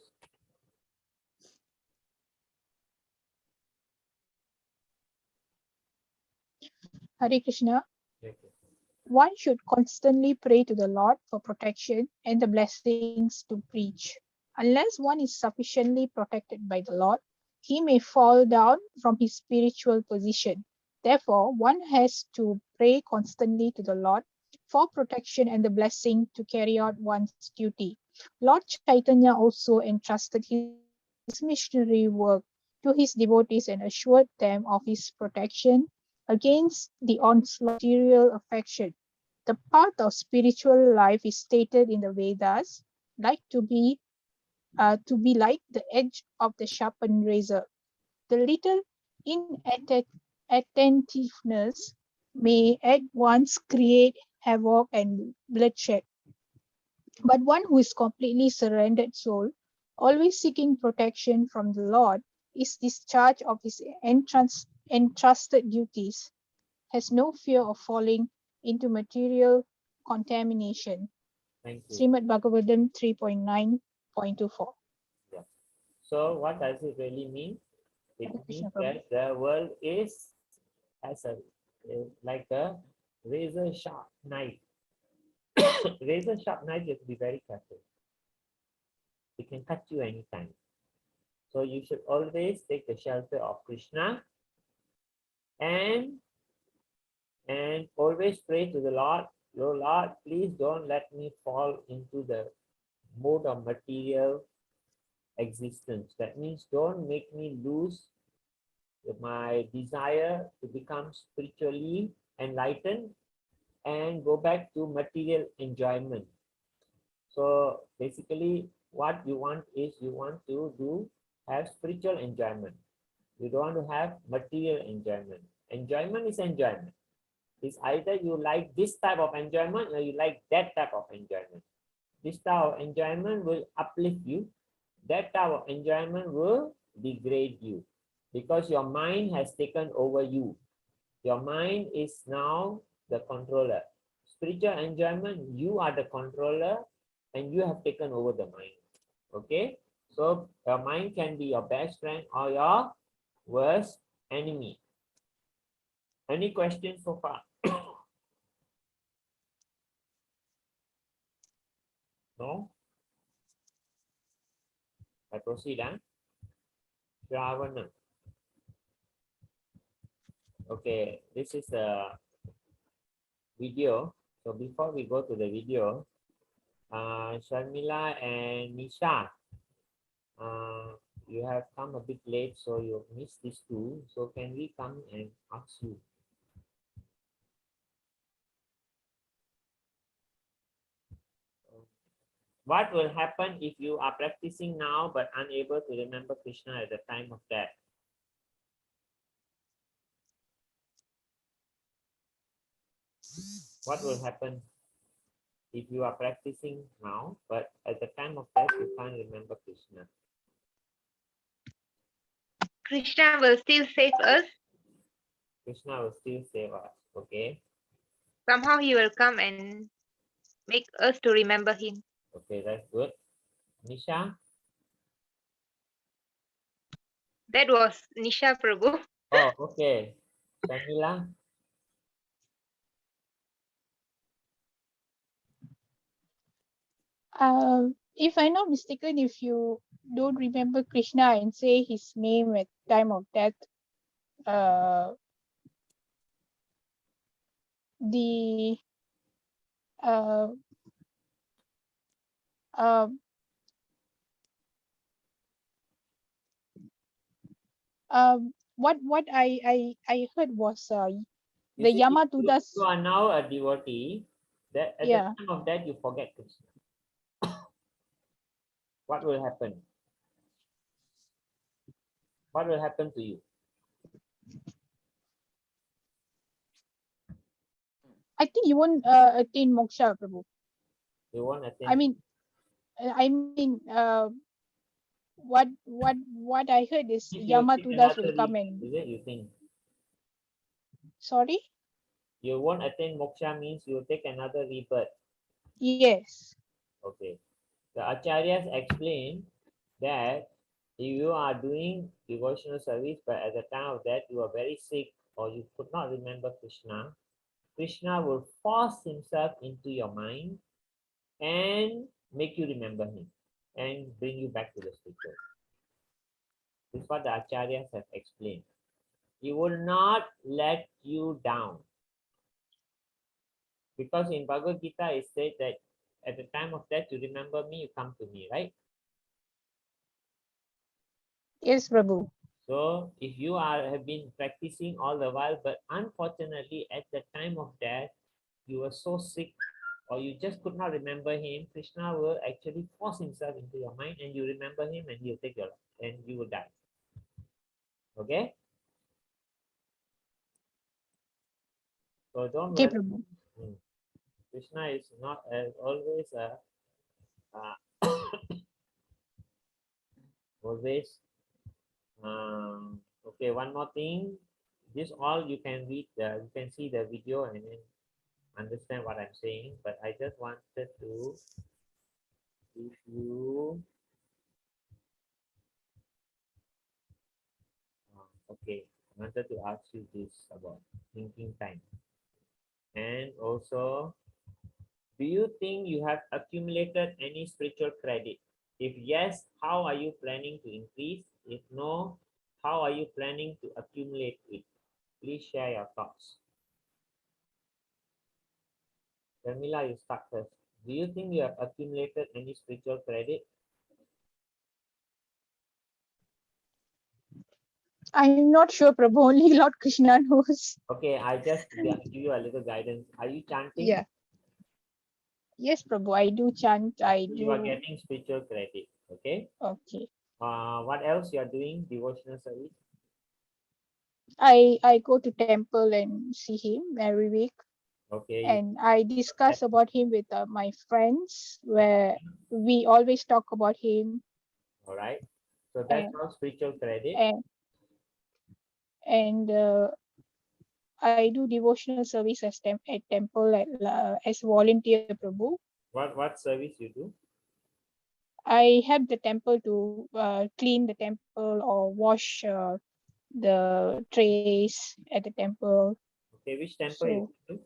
Speaker 7: Hare Krishna.
Speaker 1: Okay.
Speaker 7: One should constantly pray to the Lord for protection and the blessings to preach. Unless one is sufficiently protected by the Lord, he may fall down from his spiritual position. Therefore, one has to pray constantly to the Lord for protection and the blessing to carry out one's duty. Lord Chaitanya also entrusted his missionary work to his devotees and assured them of his protection against the onslaught of material affection. The path of spiritual life is stated in the Vedas to be like the edge of the sharpened razor. The little inattentiveness may at once create havoc and bloodshed. But one who is completely surrendered soul, always seeking protection from the Lord, is discharged of his entrusted duties, has no fear of falling into material contamination.
Speaker 1: Thank you.
Speaker 7: Srimad Bhagavatam 3.9.24.
Speaker 1: Yeah. So what does it really mean? It
Speaker 7: Hare Krishna,
Speaker 1: means
Speaker 7: Prabhu.
Speaker 1: that the world is as a like a razor sharp knife. Razor sharp knife, you have to be very careful. It can cut you anytime. So you should always take the shelter of Krishna and always pray to the Lord. Oh Lord, please don't let me fall into the mode of material existence. That means don't make me lose my desire to become spiritually enlightened and go back to material enjoyment. So basically what you want is you want to have spiritual enjoyment. You don't want to have material enjoyment. Enjoyment is enjoyment. It's either you like this type of enjoyment or you like that type of enjoyment. This type of enjoyment will uplift you. That type of enjoyment will degrade you because your mind has taken over you. Your mind is now the controller. Spiritual enjoyment, you are the controller and you have taken over the mind. Okay? So your mind can be your best friend or your worst enemy. Any questions so far? No? I proceed, huh? Ravana. Okay, this is a video. So before we go to the video, Sharmila and Nisha, you have come a bit late, so you missed these two. So can we come and ask you? What will happen if you are practicing now but unable to remember Krishna at the time of death? What will happen if you are practicing now but at the time of death you can't remember Krishna?
Speaker 8: Krishna will still save us.
Speaker 1: Krishna will still save us, okay?
Speaker 8: Somehow he will come and make us to remember him.
Speaker 1: Okay, that's good. Nisha?
Speaker 8: That was Nisha Prabhu.
Speaker 1: Oh, okay. Shamila?
Speaker 7: If I'm not mistaken, if you don't remember Krishna and say his name at time of death, the uh, uh, what I heard was
Speaker 1: You
Speaker 7: the
Speaker 1: see, if you
Speaker 7: Yamatudas.
Speaker 1: are now a devotee, that at the
Speaker 7: Yeah,
Speaker 1: time of death you forget Krishna. What will happen? What will happen to you?
Speaker 7: I think you won't attain moksha, Prabhu.
Speaker 1: You won't attain.
Speaker 7: I mean, what I heard is
Speaker 1: if you take
Speaker 7: Yamatudas will
Speaker 1: another
Speaker 7: come
Speaker 1: rebirth,
Speaker 7: and.
Speaker 1: is it you think?
Speaker 7: Sorry.
Speaker 1: You won't attain moksha means you take another rebirth.
Speaker 7: Yes.
Speaker 1: Okay. The acharyas explain that if you are doing devotional service, but at the time of that you are very sick or you could not remember Krishna, Krishna will force himself into your mind and make you remember him and bring you back to the spiritual. This is what the acharyas have explained. He will not let you down. Because in Bhagavad Gita it said that at the time of death you remember me, you come to me, right?
Speaker 7: Yes, Prabhu.
Speaker 1: So if you have been practicing all the while, but unfortunately at the time of death, you were so sick or you just could not remember him, Krishna will actually force himself into your mind and you remember him and he'll take your life and you will die. Okay? So don't
Speaker 7: Okay,
Speaker 1: worry.
Speaker 7: Prabhu.
Speaker 1: Krishna is not always always. Okay, one more thing. This all you can read. You can see the video and then understand what I'm saying. But I just wanted to give you. Okay, I wanted to ask you this about thinking time. And also, do you think you have accumulated any spiritual credit? If yes, how are you planning to increase? If no, how are you planning to accumulate it? Please share your thoughts. Jamila, you start first. Do you think you have accumulated any spiritual credit?
Speaker 7: I'm not sure, Prabhu. Only Lord Krishna knows.
Speaker 1: Okay, I just give you a little guidance. Are you chanting?
Speaker 7: Yeah. Yes, Prabhu. I do chant. I
Speaker 1: You are
Speaker 7: do.
Speaker 1: getting spiritual credit. Okay.
Speaker 7: Okay.
Speaker 1: What else you are doing? Devotional service.
Speaker 7: I go to temple and see him every week,
Speaker 1: Okay.
Speaker 7: and I discuss about him with my friends, where we always talk about him.
Speaker 1: All right. So that's
Speaker 7: And
Speaker 1: all spiritual credit.
Speaker 7: and I do devotional service at temple as volunteer, Prabhu.
Speaker 1: What service you do?
Speaker 7: I help the temple to clean the temple or wash the trays at the temple.
Speaker 1: Okay, which temple
Speaker 7: So,
Speaker 1: you do?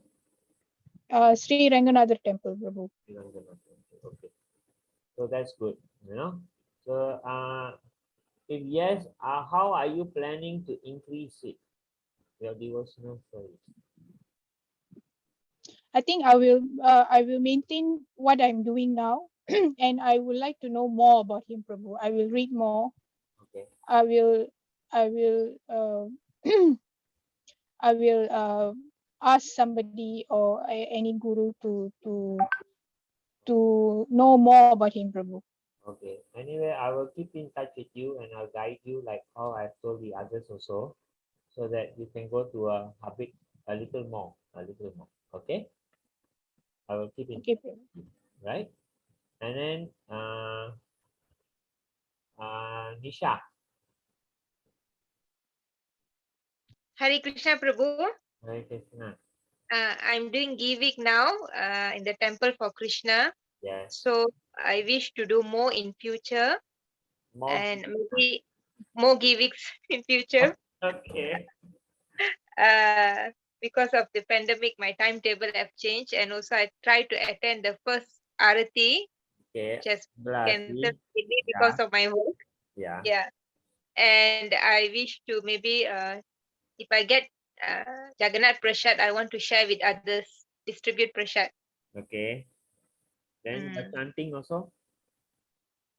Speaker 7: Sri Ranganatha temple, Prabhu.
Speaker 1: Okay, so that's good. You know. So if yes, how are you planning to increase it? Your devotional service.
Speaker 7: I think I will maintain what I'm doing now, and I would like to know more about him, Prabhu. I will read more.
Speaker 1: Okay.
Speaker 7: I will I will ask somebody or any guru to know more about him, Prabhu.
Speaker 1: Okay. Anyway, I will keep in touch with you and I'll guide you like how I've told the others also, so that you can go to a habit a little more. Okay. I will keep in
Speaker 7: Okay,
Speaker 1: touch,
Speaker 7: Prabhu.
Speaker 1: right? And then Nisha.
Speaker 8: Hare Krishna Prabhu.
Speaker 1: Hare Krishna.
Speaker 8: I'm doing giving now in the temple for Krishna.
Speaker 1: Yes.
Speaker 8: So I wish to do more in future
Speaker 1: More.
Speaker 8: and maybe more givings in future.
Speaker 1: Okay.
Speaker 8: Because of the pandemic, my timetable have changed, and also I tried to attend the first Arati,
Speaker 1: Okay.
Speaker 8: just
Speaker 1: Blasi.
Speaker 8: cancelled because of my work.
Speaker 1: Yeah.
Speaker 8: Yeah, and I wish to maybe if I get Jagannath Prasad, I want to share with others, distribute Prasad.
Speaker 1: Okay. Then the chanting also.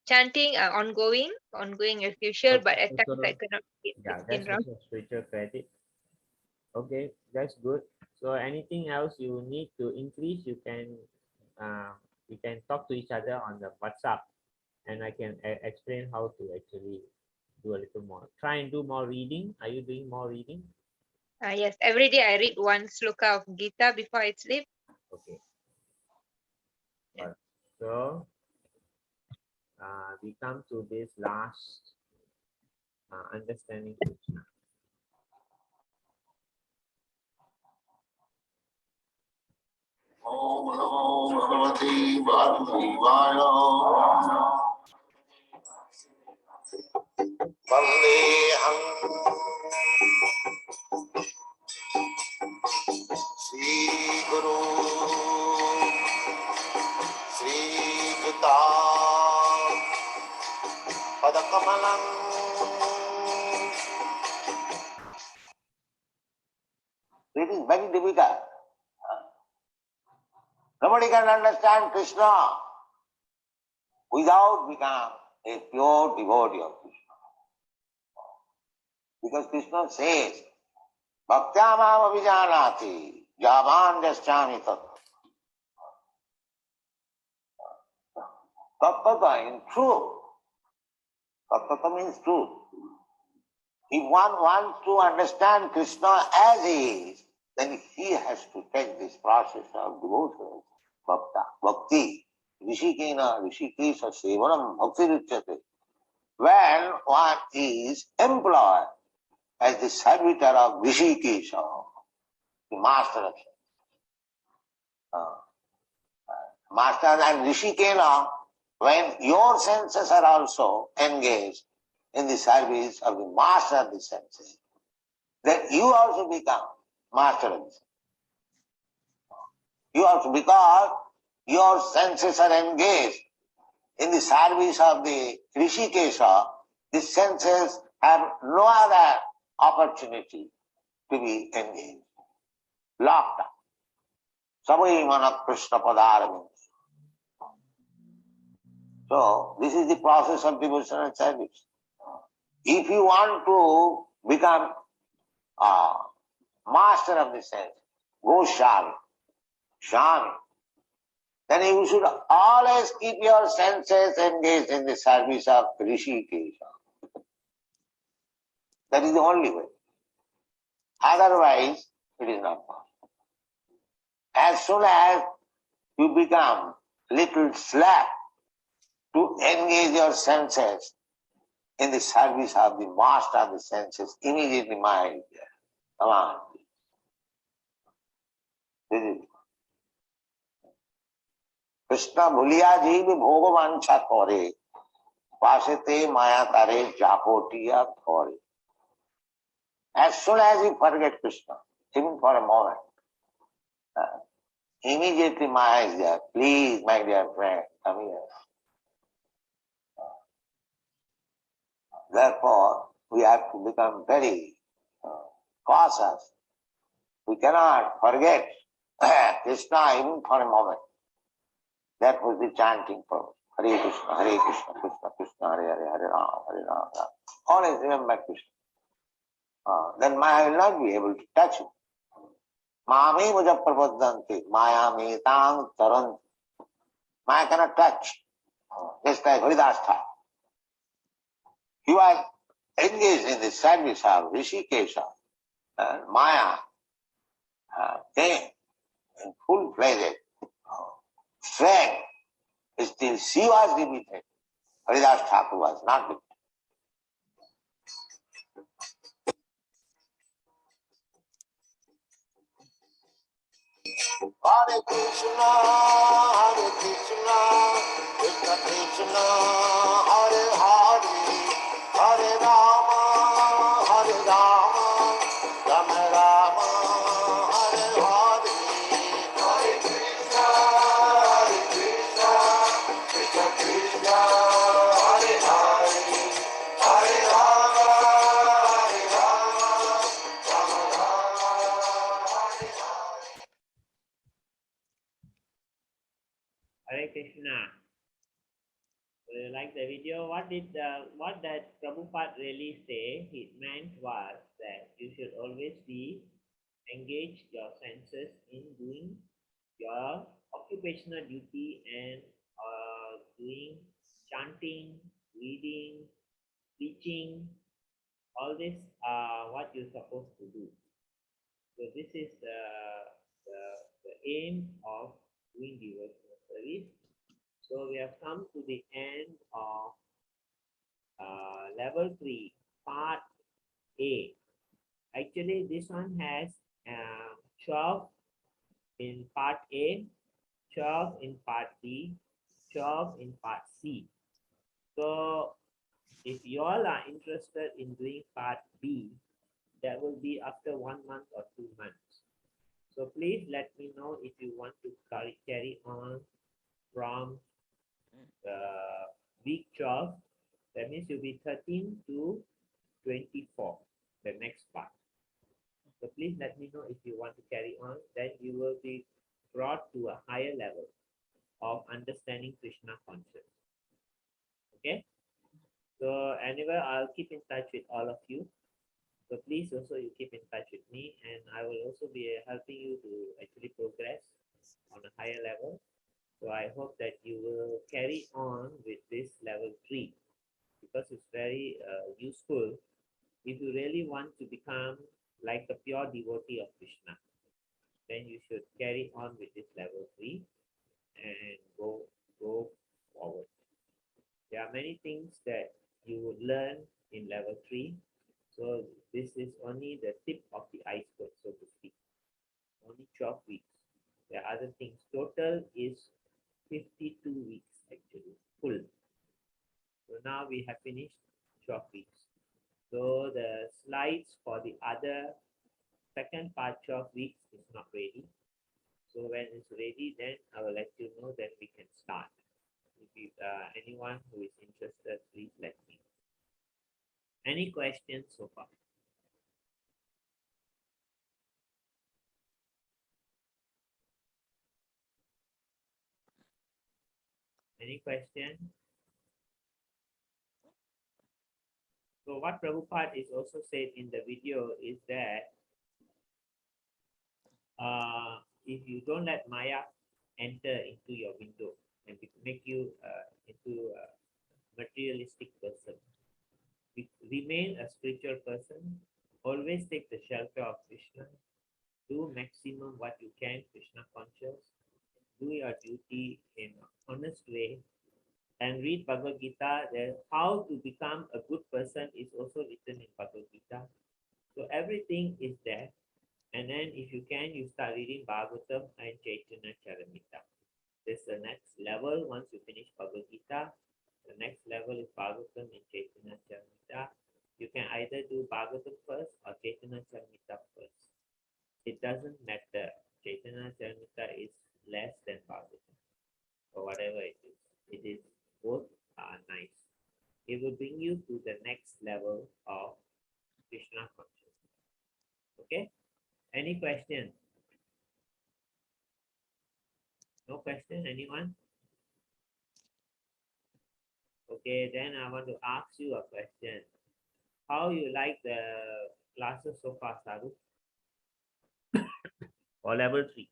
Speaker 8: Chanting ongoing as usual, but at times I cannot get
Speaker 1: Yeah,
Speaker 8: 16
Speaker 1: that's
Speaker 8: rounds.
Speaker 1: also spiritual credit. Okay, that's good. So anything else you need to increase, you can talk to each other on the WhatsApp, and I can explain how to actually do a little more. Try and do more reading. Are you doing more reading?
Speaker 8: Yes, every day I read one sloka of Gita before I sleep.
Speaker 1: Okay. So we come to this last understanding Krishna.
Speaker 9: Om Namo Bhagavate Vasudevaya. Vandeham Shri Guru Shri Yuta Padakamalam. It is very difficult. Nobody can understand Krishna without becoming a pure devotee of Krishna. Because Krishna says, Bhaktyamam avijanati javan jasyami tat. Tattva in truth. Tattva means truth. If one wants to understand Krishna as he is, then he has to take this process of devotion, bhakti, rishikena, rishikesha sevanam bhakti richate. When one is employed as the servitor of Rishikesha, the master of master and Rishikena, when your senses are also engaged in the service of the master of the senses, then you also become master of the senses. You also, because your senses are engaged in the service of the Rishikesha, the senses have no other opportunity to be engaged. Locked up. Savai mana Krishna Padarami. So, this is the process of devotional service. If you want to become a master of the sense, go Shami, then you should always keep your senses engaged in the service of Rishikesha. That is the only way. Otherwise, it is not possible. As soon as you become little slack to engage your senses in the service of the master of the senses, immediately mind, come on. This is Krishna bhuliya jeev bhoga vancha kore, vasete maya tare japotiya thore. As soon as you forget Krishna, even for a moment, immediately Maya is there. Please, my dear friend, come here. Therefore, we have to become very cautious. We cannot forget Krishna even for a moment. That was the chanting for Hare Krishna, Krishna Krishna, Hare Hare, Hare Rama, Hare Rama. Always remember Krishna. Then Maya will not be able to touch you. Mami mujaprapaddanti, Maya metang taranti. Maya cannot touch. Just like Haridas Thakur. He was engaged in the service of Rishikesha. Maya came in full-fledged strength. Still she was defeated. Haridas Thakur was not defeated. Hare Krishna, Krishna Krishna, Hare Hare, Hare Rama, Rama Rama, Hare Hare. Hare Krishna, Krishna Krishna, Hare Hare, Hare Rama, Rama Rama, Hare Hare.
Speaker 1: Hare Krishna. Do you like the video? What that Prabhupada really say? It meant was that you should always be engage your senses in doing your occupational duty and doing chanting, reading, teaching. All this are what you're supposed to do. So this is the aim of doing devotional service. So we have come to the end of level 3, part A. Actually, this one has 12 in part A, 12 in part B, 12 in part C. So if you all are interested in doing part B, that will be after 1 month or 2 months. So please let me know if you want to carry on from week 12. That means you'll be 13 to 24, the next part. So please let me know if you want to carry on. Then you will be brought to a higher level of understanding Krishna consciousness. Okay? So anyway, I'll keep in touch with all of you. So please also you keep in touch with me, and I will also be helping you to actually progress on a higher level. So I hope that you will carry on with this level 3, because it's very useful if you really want to become like a pure devotee of Krishna. then you should carry on with this level 3 and go forward. There are many things that you would learn in level 3. So this is only the tip of the iceberg, so to speak. Only 12 weeks. There are other things. Total is 52 weeks actually, full. So now we have finished 12 weeks. So the slides for the other second part 12 weeks is not ready. So when it's ready, then I will let you know that we can start. If you, anyone who is interested, please let me know. Any questions so far? Any question? So what Prabhupada is also said in the video is that if you don't let Maya enter into your window and make you into a materialistic person, remain a spiritual person, always take the shelter of Krishna, do maximum what you can Krishna conscious, do your duty in an honest way, and read Bhagavad Gita. How to become a good person is also written in Bhagavad Gita. So everything is there. And then if you can, you start reading Bhagavatam and Chaitanya Charamita. This is the next level. Once you finish Bhagavad Gita, the next level is Bhagavatam and Chaitanya Charamita. You can either do Bhagavatam first or Chaitanya Charamita first. It doesn't matter. Chaitanya Charamita is less than Bhagavatam or whatever it is. It is both are nice. It will bring you to the next level of Krishna consciousness. Okay? Any question? No question? Anyone? Okay, then I want to ask you a question. How you like the classes so far, Sadhu? For level 3?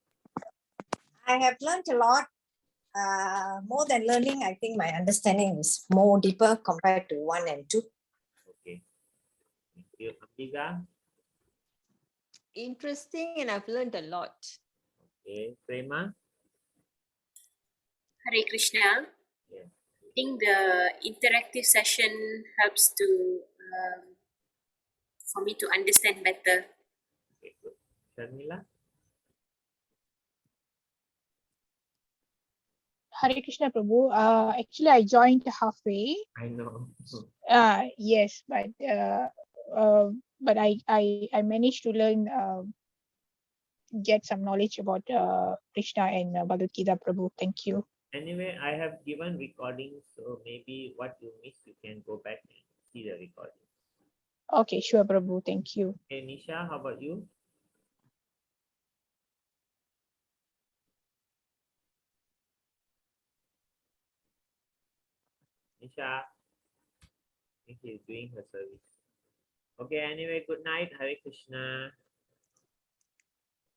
Speaker 2: I have learned a lot. More than learning, I think my understanding is more deeper compared to 1 and 2.
Speaker 1: Okay. Thank you. Ambiga?
Speaker 10: Interesting, and I've learned a lot.
Speaker 1: Okay. Prema?
Speaker 4: Hare Krishna.
Speaker 1: Yes.
Speaker 4: I think the interactive session helps to for me to understand better.
Speaker 1: Okay, good. Sharmila?
Speaker 7: Hare Krishna Prabhu. Actually, I joined halfway.
Speaker 1: I know.
Speaker 7: Yes, but I managed to learn, get some knowledge about Krishna and Bhagavad Gita, Prabhu. Thank you.
Speaker 1: Anyway, I have given recordings, so maybe what you missed, you can go back and see the recording.
Speaker 7: Okay, sure, Prabhu. Thank you.
Speaker 1: Okay, Nisha, how about you? Nisha, I think she's doing her service. Okay, anyway, good night. Hare Krishna.